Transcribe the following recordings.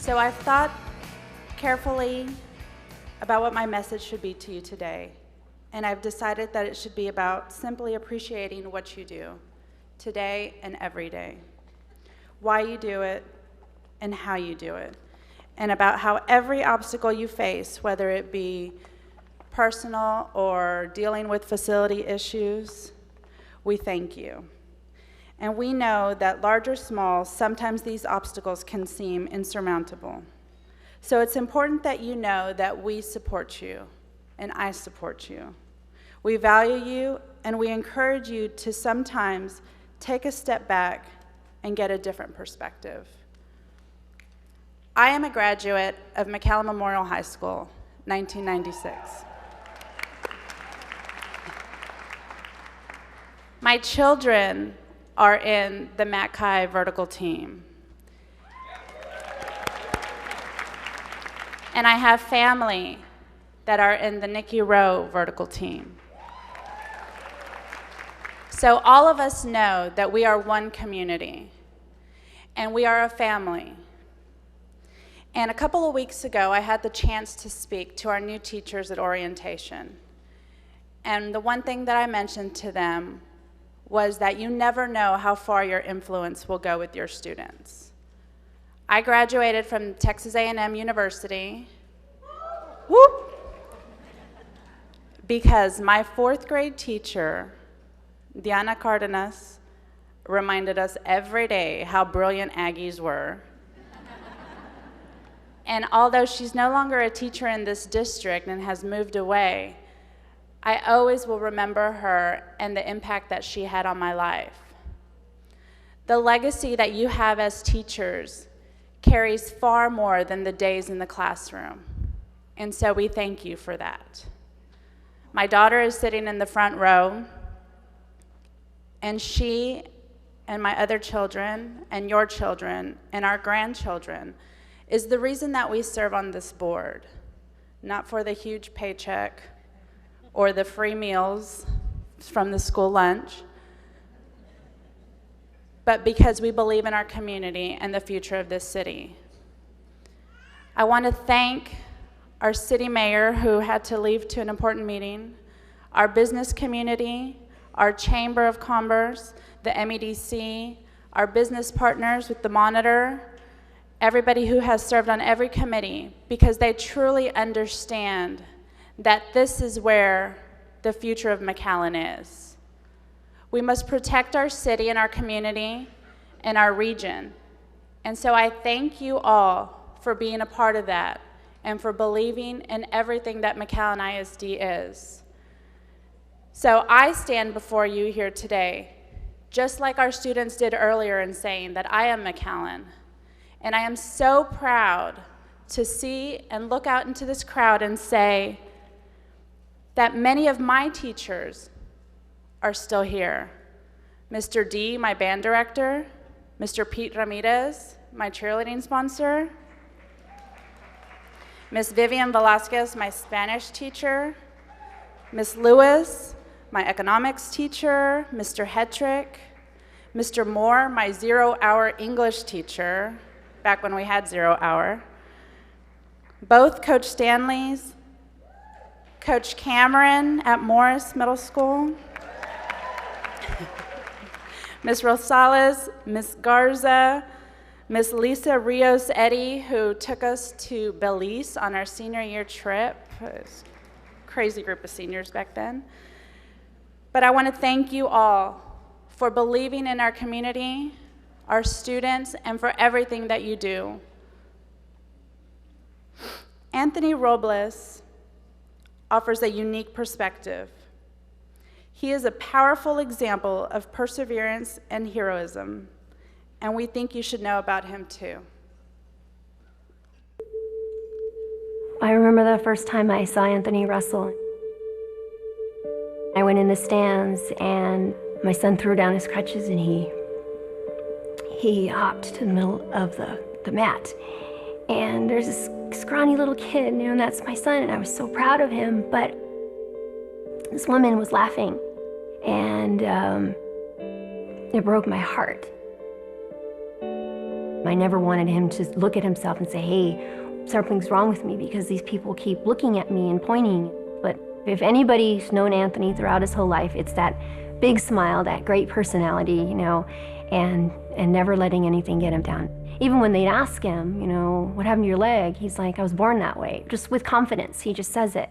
So I've thought carefully about what my message should be to you today, and I've decided that it should be about simply appreciating what you do today and every day, why you do it and how you do it, and about how every obstacle you face, whether it be personal or dealing with facility issues, we thank you. And we know that large or small, sometimes these obstacles can seem insurmountable. So it's important that you know that we support you, and I support you. We value you, and we encourage you to sometimes take a step back and get a different perspective. I am a graduate of McAllen Memorial High School, 1996. My children are in the Mac Chi vertical team. And I have family that are in the Nikki Rowe vertical team. So all of us know that we are one community, and we are a family. And a couple of weeks ago, I had the chance to speak to our new teachers at orientation. And the one thing that I mentioned to them was that you never know how far your influence will go with your students. I graduated from Texas A&M University, whoop, because my 4th grade teacher, Diana Cardenas, reminded us every day how brilliant Aggies were. And although she's no longer a teacher in this district and has moved away, I always will remember her and the impact that she had on my life. The legacy that you have as teachers carries far more than the days in the classroom, and so we thank you for that. My daughter is sitting in the front row, and she and my other children and your children and our grandchildren is the reason that we serve on this board, not for the huge paycheck or the free meals from the school lunch, but because we believe in our community and the future of this city. I want to thank our city mayor, who had to leave to an important meeting, our business community, our Chamber of Commerce, the MEDC, our business partners with the Monitor, everybody who has served on every committee, because they truly understand that this is where the future of McAllen is. We must protect our city and our community and our region. And so I thank you all for being a part of that and for believing in everything that McAllen ISD is. So I stand before you here today, just like our students did earlier in saying that I am McAllen. And I am so proud to see and look out into this crowd and say that many of my teachers are still here. Mr. D, my band director, Mr. Pete Ramirez, my cheerleading sponsor, Miss Vivian Velasquez, my Spanish teacher, Miss Lewis, my economics teacher, Mr. Hetrick, Mr. Moore, my 0-hour English teacher, back when we had 0 hour, both Coach Stanley's, Coach Cameron at Morris Middle School, Ms. Rosales, Ms. Garza, Ms. Lisa Rios Eddy, who took us to Belize on our senior year trip. It was a crazy group of seniors back then. But I want to thank you all for believing in our community, our students, and for everything that you do. Anthony Robles offers a unique perspective. He is a powerful example of perseverance and heroism, and we think you should know about him too. I remember the first time I saw Anthony wrestle. I went in the stands, and my son threw down his crutches, and he hopped to the middle of the mat. And there's this scrawny little kid, and that's my son, and I was so proud of him, but this woman was laughing, and it broke my heart. I never wanted him to look at himself and say, hey, something's wrong with me because these people keep looking at me and pointing. But if anybody's known Anthony throughout his whole life, it's that big smile, that great personality, you know, and never letting anything get him down. Even when they'd ask him, you know, what happened to your leg? He's like, I was born that way. Just with confidence, he just says it.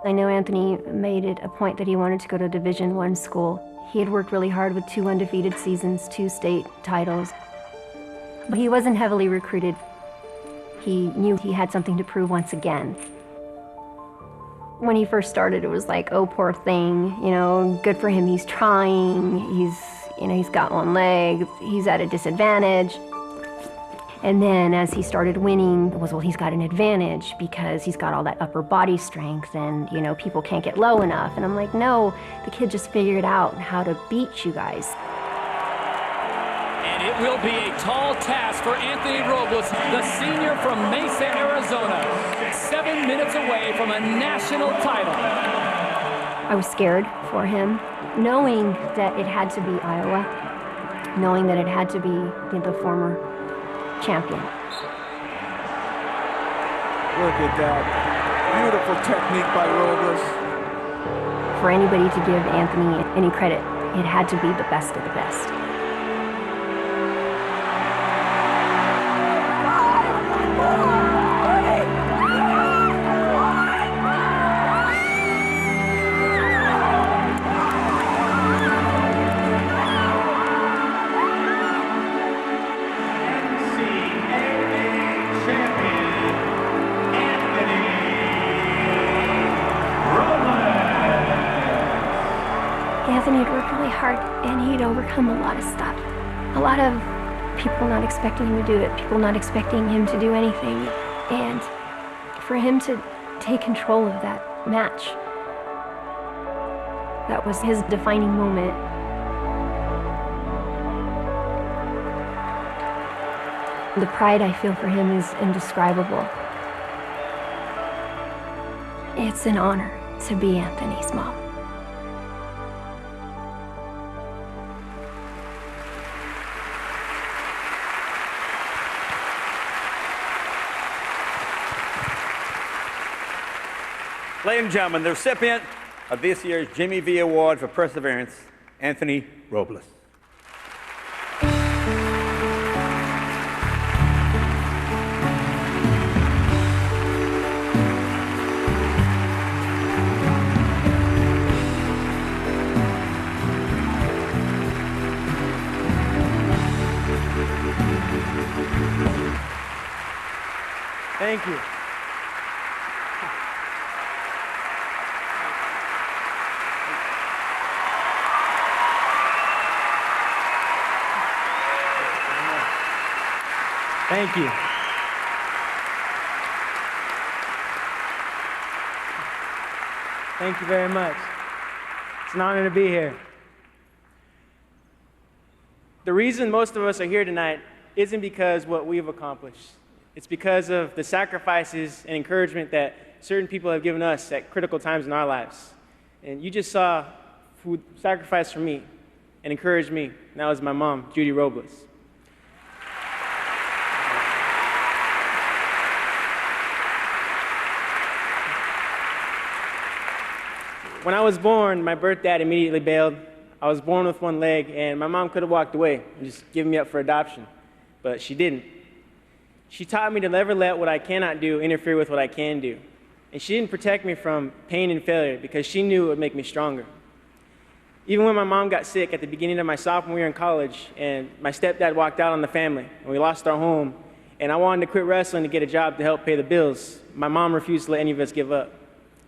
I know Anthony made it a point that he wanted to go to a Division I school. He had worked really hard with 2 undefeated seasons, 2 state titles. But he wasn't heavily recruited. He knew he had something to prove once again. When he first started, it was like, oh, poor thing, you know, good for him, he's trying, he's got one leg, he's at a disadvantage. And then as he started winning, it was, well, he's got an advantage because he's got all that upper body strength and, you know, people can't get low enough. And I'm like, no, the kid just figured out how to beat you guys. And it will be a tall task for Anthony Robles, the senior from Mesa, Arizona, 7 minutes away from a national title. I was scared for him, knowing that it had to be Iowa, knowing that it had to be the former champion. Look at that. Beautiful technique by Robles. For anybody to give Anthony any credit, it had to be the best of the best. Anthony had worked really hard, and he'd overcome a lot of stuff. A lot of people not expecting him to do it, people not expecting him to do anything. And for him to take control of that match, that was his defining moment. The pride I feel for him is indescribable. It's an honor to be Anthony's mom. Ladies and gentlemen, the recipient of this year's Jimmy V Award for Perseverance, Anthony Robles. Thank you. Thank you. Thank you very much. It's an honor to be here. The reason most of us are here tonight isn't because what we've accomplished. It's because of the sacrifices and encouragement that certain people have given us at critical times in our lives. And you just saw who sacrificed for me and encouraged me, and that was my mom, Judy Robles. When I was born, my birth dad immediately bailed. I was born with one leg, and my mom could have walked away and just given me up for adoption, but she didn't. She taught me to never let what I cannot do interfere with what I can do. And she didn't protect me from pain and failure because she knew it would make me stronger. Even when my mom got sick at the beginning of my sophomore year in college, and my stepdad walked out on the family, and we lost our home, and I wanted to quit wrestling to get a job to help pay the bills, my mom refused to let any of us give up.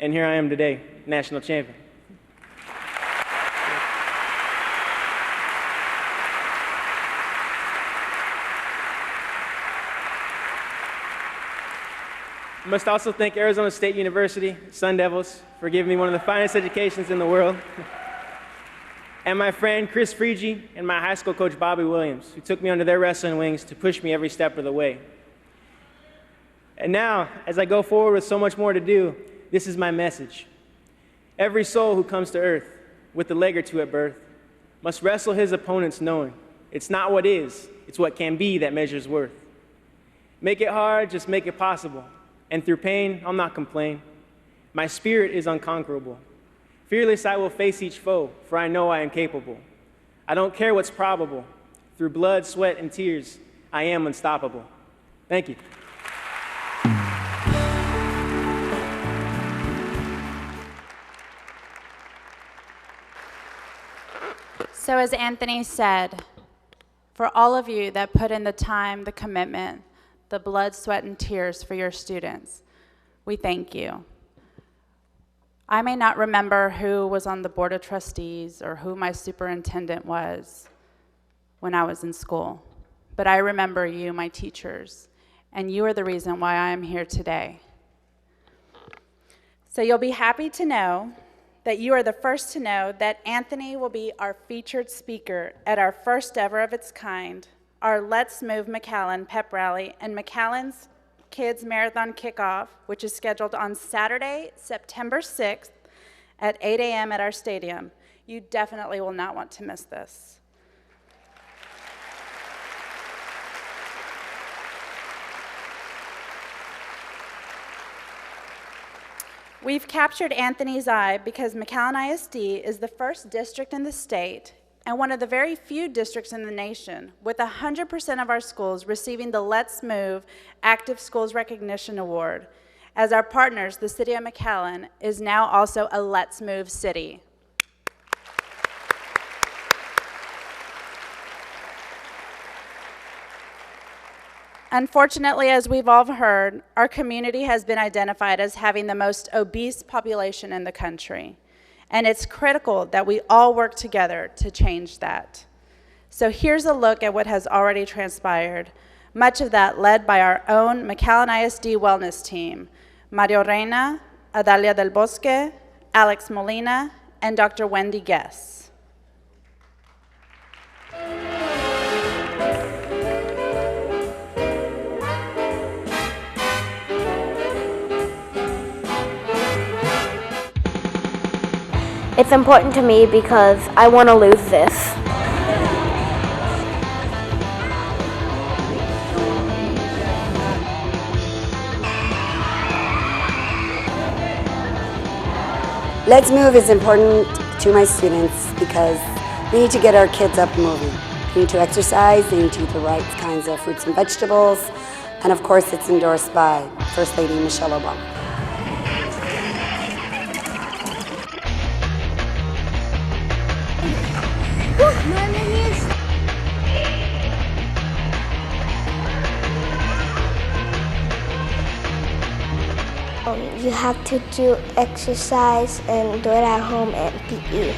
And here I am today, national champion. I must also thank Arizona State University, Sun Devils, for giving me one of the finest educations in the world. And my friend Chris Friege and my high school coach Bobby Williams, who took me under their wrestling wings to push me every step of the way. And now, as I go forward with so much more to do, this is my message. Every soul who comes to earth with a leg or two at birth must wrestle his opponents knowing It's not what is, it's what can be that measures worth. Make it hard, just make it possible. And through pain, I'll not complain. My spirit is unconquerable. Fearless I will face each foe, for I know I am capable. I don't care what's probable. Through blood, sweat, and tears, I am unstoppable. Thank you. So as Anthony said, for all of you that put in the time, the commitment, the blood, sweat, and tears for your students, we thank you. I may not remember who was on the board of trustees or who my superintendent was when I was in school, but I remember you, my teachers, and you are the reason why I am here today. So you'll be happy to know that you are the first to know that Anthony will be our featured speaker at our first ever of its kind, our Let's Move McAllen pep rally and McAllen's Kids Marathon Kickoff, which is scheduled on Saturday, September 6th at 8 a.m. at our stadium. You definitely will not want to miss this. We've captured Anthony's eye because McAllen ISD is the first district in the state and one of the very few districts in the nation with 100% of our schools receiving the Let's Move Active Schools Recognition Award. As our partners, the City of McAllen is now also a Let's Move city. Unfortunately, as we've all heard, our community has been identified as having the most obese population in the country. And it's critical that we all work together to change that. So here's a look at what has already transpired, much of that led by our own McAllen ISD wellness team, Mario Reina, Adalia del Bosque, Alex Molina, and Dr. Wendy Guess. It's important to me because I want to lose this. Let's Move is important to my students because we need to get our kids up and moving. They need to exercise, they need to eat the right kinds of fruits and vegetables, and of course it's endorsed by First Lady Michelle Obama. You have to do exercise and do it at home and PE.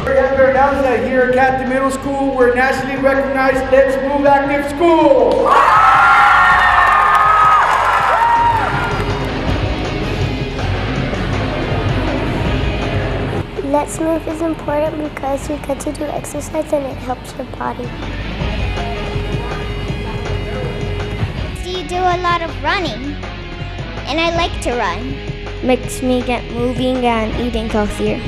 We're happy to announce that here at Captain Middle School, we're nationally recognized Let's Move Active School. Let's Move is important because you get to do exercise and it helps your body. You do a lot of running, and I like to run. Makes me get moving and eating healthier.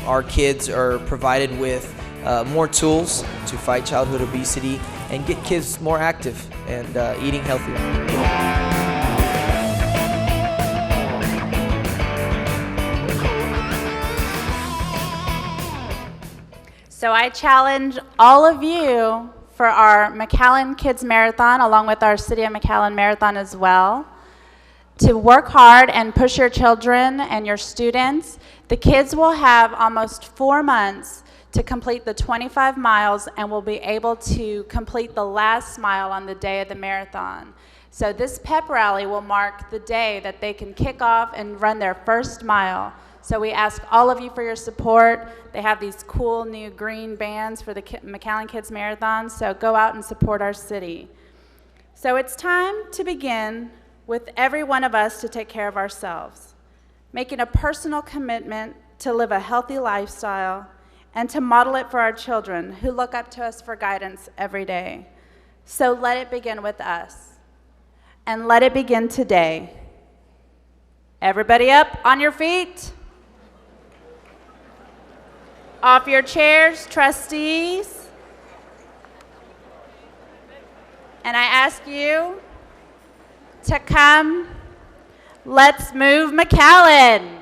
Our kids are provided with more tools to fight childhood obesity and get kids more active and eating healthier. So I challenge all of you for our McAllen Kids Marathon, along with our City of McAllen Marathon as well, to work hard and push your children and your students. The kids will have almost 4 months to complete the 25 miles and will be able to complete the last mile on the day of the marathon. So this pep rally will mark the day that they can kick off and run their first mile. So we ask all of you for your support. They have these cool new green bands for the McAllen Kids Marathon, so go out and support our city. So it's time to begin with every one of us to take care of ourselves, making a personal commitment to live a healthy lifestyle and to model it for our children who look up to us for guidance every day. So let it begin with us, and let it begin today. Everybody up on your feet. Off your chairs, trustees. And I ask you to come. Let's move McAllen.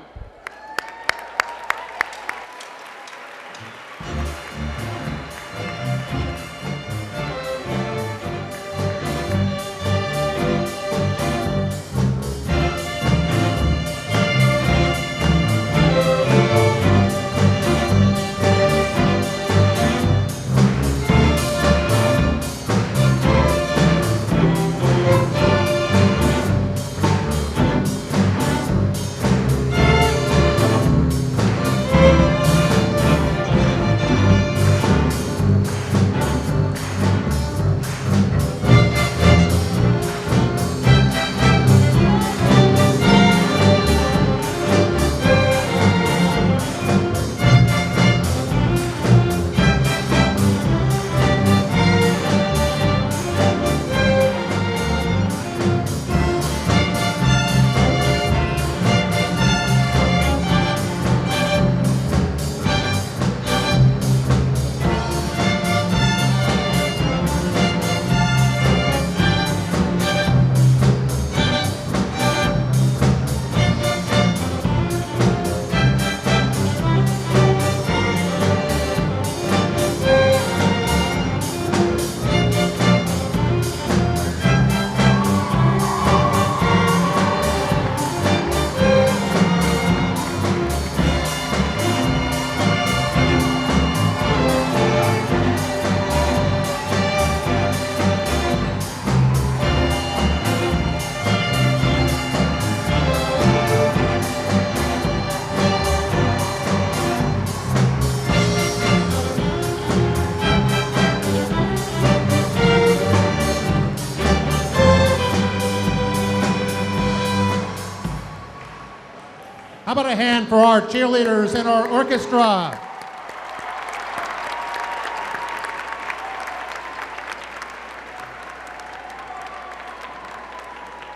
How about a hand for our cheerleaders and our orchestra?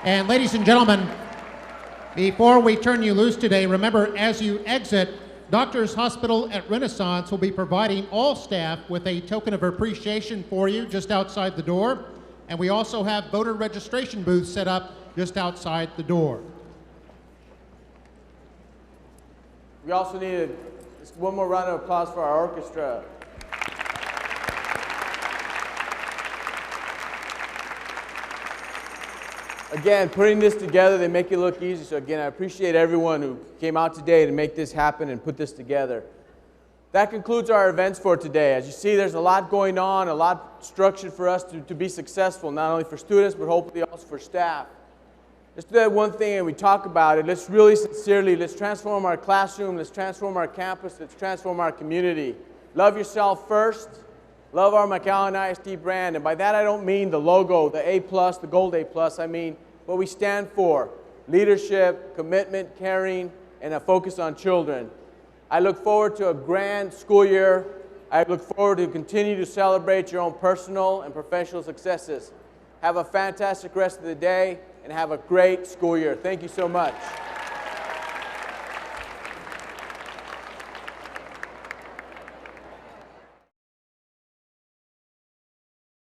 And ladies and gentlemen, before we turn you loose today, remember as you exit, Doctors Hospital at Renaissance will be providing all staff with a token of appreciation for you just outside the door. And we also have voter registration booths set up just outside the door. We also need one more round of applause for our orchestra. Again, putting this together, they make it look easy. So again, I appreciate everyone who came out today to make this happen and put this together. That concludes our events for today. As you see, there's a lot going on, a lot structured for us to be successful, not only for students, but hopefully also for staff. Let's do that one thing and we talk about it. Let's really sincerely, let's transform our classroom, let's transform our campus, let's transform our community. Love yourself first. Love our McAllen ISD brand. And by that I don't mean the logo, the A+, the gold A+. I mean what we stand for. Leadership, commitment, caring, and a focus on children. I look forward to a grand school year. I look forward to continue to celebrate your own personal and professional successes. Have a fantastic rest of the day and have a great school year. Thank you so much.